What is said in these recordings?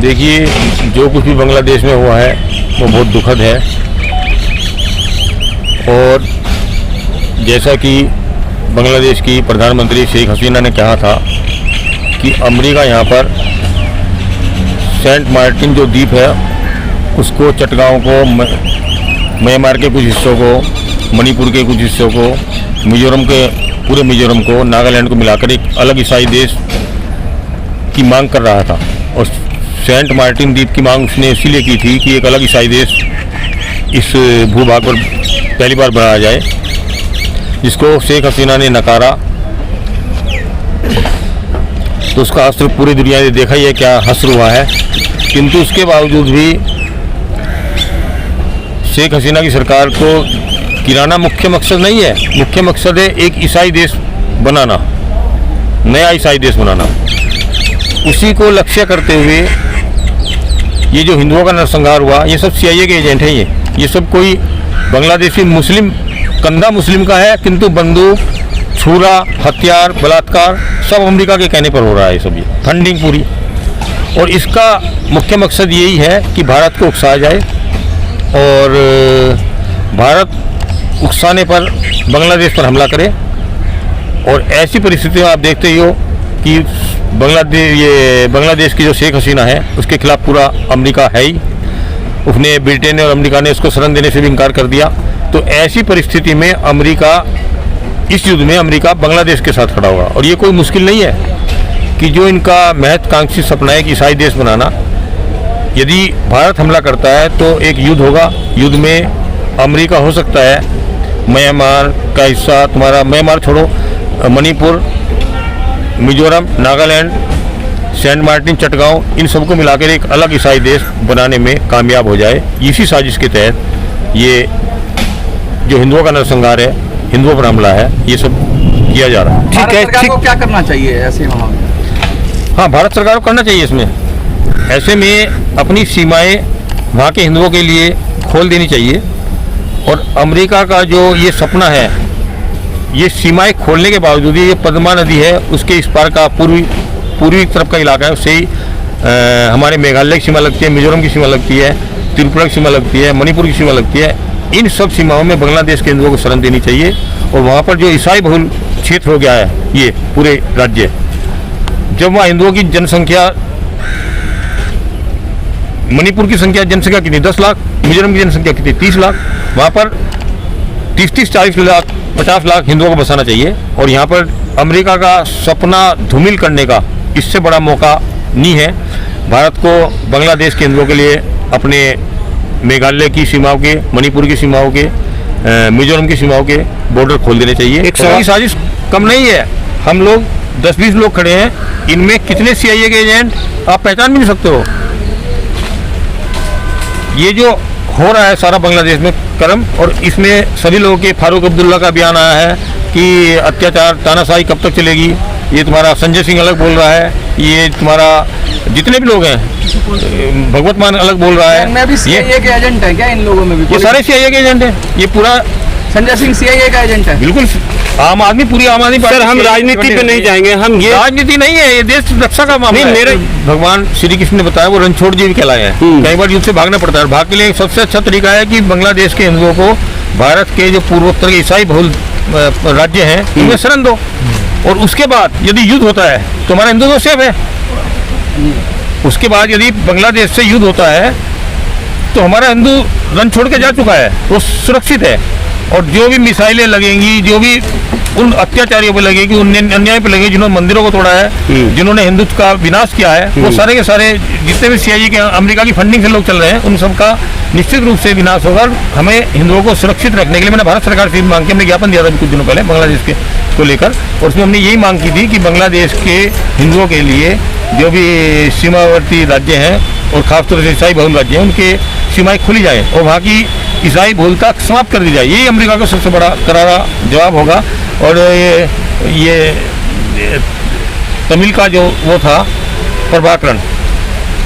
देखिए, जो कुछ भी बांग्लादेश में हुआ है वो बहुत दुखद है। और जैसा कि बांग्लादेश की प्रधानमंत्री शेख हसीना ने कहा था कि अमेरिका यहाँ पर सेंट मार्टिन जो द्वीप है उसको, चटगांव को, म्यांमार के कुछ हिस्सों को, मणिपुर के कुछ हिस्सों को, मिजोरम के पूरे मिजोरम को, नागालैंड को मिलाकर एक अलग ईसाई देश की मांग कर रहा था। और सेंट मार्टिन द्वीप की मांग उसने इसीलिए की थी कि एक अलग ईसाई देश इस भूभाग पर पहली बार बनाया जाए, जिसको शेख हसीना ने नकारा। तो उसका असर पूरी दुनिया ने देखा ही है, क्या हश्र हुआ है। किंतु उसके बावजूद भी शेख हसीना की सरकार को गिराना मुख्य मकसद नहीं है। मुख्य मकसद है एक ईसाई देश बनाना, नया ईसाई देश बनाना। उसी को लक्ष्य करते हुए ये जो हिंदुओं का नरसंहार हुआ, ये सब CIA के एजेंट हैं। ये सब कोई बांग्लादेशी मुस्लिम, कंधा मुस्लिम का है, किंतु बंदूक, छुरा, हथियार, बलात्कार सब अमेरिका के कहने पर हो रहा है। सब ये फंडिंग पूरी। और इसका मुख्य मकसद यही है कि भारत को उकसाया जाए, और भारत उकसाने पर बांग्लादेश पर हमला करे। और ऐसी परिस्थिति में आप देखते ही हो कि बांग्लादेश की जो शेख हसीना है उसके खिलाफ पूरा अमेरिका है ही। उसने, ब्रिटेन और अमेरिका ने उसको शरण देने से भी इनकार कर दिया। तो ऐसी परिस्थिति में अमेरिका, इस युद्ध में अमेरिका बांग्लादेश के साथ खड़ा होगा। और ये कोई मुश्किल नहीं है कि जो इनका महत्वाकांक्षी सपना है कि ईसाई देश बनाना, यदि भारत हमला करता है तो एक युद्ध होगा। युद्ध में अमेरिका हो सकता है म्यांमार का हिस्सा, तुम्हारा म्यांमार छोड़ो, मणिपुर, मिजोरम, नागालैंड, सेंट मार्टिन, चटगांव, इन सबको मिलाकर एक अलग ईसाई देश बनाने में कामयाब हो जाए। इसी साजिश के तहत ये जो हिंदुओं का नरसंहार है, हिंदुओं पर हमला है, ये सब किया जा रहा है। ठीक है, सरकार को क्या करना चाहिए ऐसे मामले में? हाँ, भारत सरकार को करना चाहिए इसमें। ऐसे में अपनी सीमाएं वहाँ के हिंदुओं के लिए खोल देनी चाहिए। और अमेरिका का जो ये सपना है, ये सीमाएं खोलने के बावजूद ये पद्मा नदी है, उसके इस पार का पूर्वी तरफ का इलाका है, उससे ही हमारे मेघालय की सीमा लगती है, मिजोरम की सीमा लगती है, त्रिपुरा की सीमा लगती है, मणिपुर की सीमा लगती है। इन सब सीमाओं में बांग्लादेश के हिंदुओं को शरण देनी चाहिए। और वहाँ पर जो ईसाई बहुल क्षेत्र हो गया है ये पूरे राज्य, जब वहाँ हिंदुओं की जनसंख्या, मणिपुर की जनसंख्या कितनी, 10 लाख, मिजोरम की जनसंख्या कितनी, 30 लाख, वहाँ पर 30-40 लाख, 50 लाख हिंदुओं को बसाना चाहिए। और यहाँ पर अमेरिका का सपना धूमिल करने का इससे बड़ा मौका नहीं है। भारत को बांग्लादेश के हिंदुओं के लिए अपने मेघालय की सीमाओं के, मणिपुर की सीमाओं के, मिजोरम की सीमाओं के बॉर्डर खोल देने चाहिए। एक साजिश कम नहीं है। हम लोग 10-20 लोग खड़े हैं, इनमें कितने CIA के एजेंट आप पहचान भी नहीं सकते हो। ये जो हो रहा है सारा बांग्लादेश में कर्म, और इसमें सभी लोगों के, फारूक अब्दुल्ला का बयान आया है कि अत्याचार, तानाशाही कब तक चलेगी। ये तुम्हारा संजय सिंह अलग बोल रहा है, ये तुम्हारा जितने भी लोग हैं, भगवत मान अलग बोल रहा है। मैं भी CIA के एजेंट है क्या इन लोगों में भी? ये सारे CIA के एजेंट हैं। ये पूरा संजय सिंह CIA का एजेंट है। बिल्कुल, आम आदमी, पूरी आम आदमी पार्टी। सर, हम राजनीति पे नहीं जाएंगे। हम ये राजनीति नहीं है, ये देश रक्षा का मामला है। मेरे भगवान श्री कृष्ण ने बताया वो रणछोड़ जी भी कहलाए हैं। कई बार युद्ध से भागना पड़ता है। भाग के लिए सबसे अच्छा तरीका है कि बांग्लादेश के हिंदुओं को भारत के जो पूर्वोत्तर के ईसाई बहुल राज्य हैं उनमें शरण दो। और उसके बाद यदि युद्ध होता है तो हमारा हिंदू तो सेफ है। उसके बाद यदि बांग्लादेश से युद्ध होता है तो हमारा हिंदू रण छोड़ के जा चुका है, वो सुरक्षित है। और जो भी मिसाइलें लगेंगी, जो भी उन अत्याचारियों पर लगेगी, उन अन्याय पर लगेगी, जिन्होंने मंदिरों को तोड़ा है, जिन्होंने हिंदुत्व का विनाश किया है, वो सारे के सारे जितने भी CIA के, अमेरिका की फंडिंग से लोग चल रहे हैं, उन सबका निश्चित रूप से विनाश होगा। हमें हिंदुओं को सुरक्षित रखने के लिए मैंने भारत सरकार से मांग की, हमने ज्ञापन दिया था कुछ दिनों पहले बांग्लादेश के को लेकर, और उसमें हमने यही मांग की थी कि बांग्लादेश के हिंदुओं के लिए जो भी सीमावर्ती राज्य हैं और खासतौर से ईसाई बहुल राज्य हैं, उनके सीमाएं खुली जाए और वहाँ की ईसाई बहुलता समाप्त कर दी जाए। यही अमेरिका का सबसे बड़ा करारा जवाब होगा। और ये तमिल का जो वो था प्रभाकरण,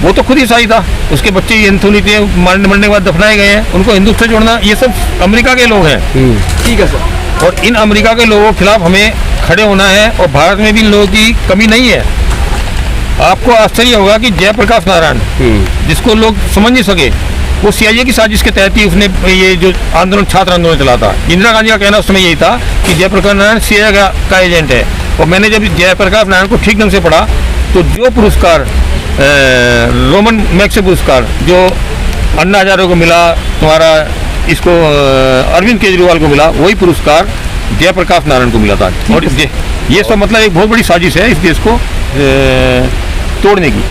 वो तो खुद ईसाई था, उसके बच्चे एंथोनी थे, मरने के बाद दफनाए गए हैं। उनको हिंदू से जोड़ना, ये सब अमेरिका के लोग हैं। ठीक है सर। और इन अमेरिका के लोगों के खिलाफ हमें खड़े होना है। और भारत में भी इन लोगों की कमी नहीं है। आपको आश्चर्य होगा कि जयप्रकाश नारायण, जिसको लोग समझ नहीं सके, वो सीआईए की साजिश के तहत ही उसने ये जो आंदोलन, छात्र आंदोलन चला था। इंदिरा गांधी का कहना उस समय यही था कि जयप्रकाश नारायण सीआईए का एजेंट है। और मैंने जब जयप्रकाश नारायण को ठीक ढंग से पढ़ा तो जो पुरस्कार रोमन मैग्सेसे पुरस्कार जो अन्ना हजारे को मिला, तुम्हारा इसको अरविंद केजरीवाल को मिला, वही पुरस्कार जयप्रकाश नारायण को मिला था। और ये सब मतलब एक बहुत बड़ी साजिश है इस देश को तोड़ने की।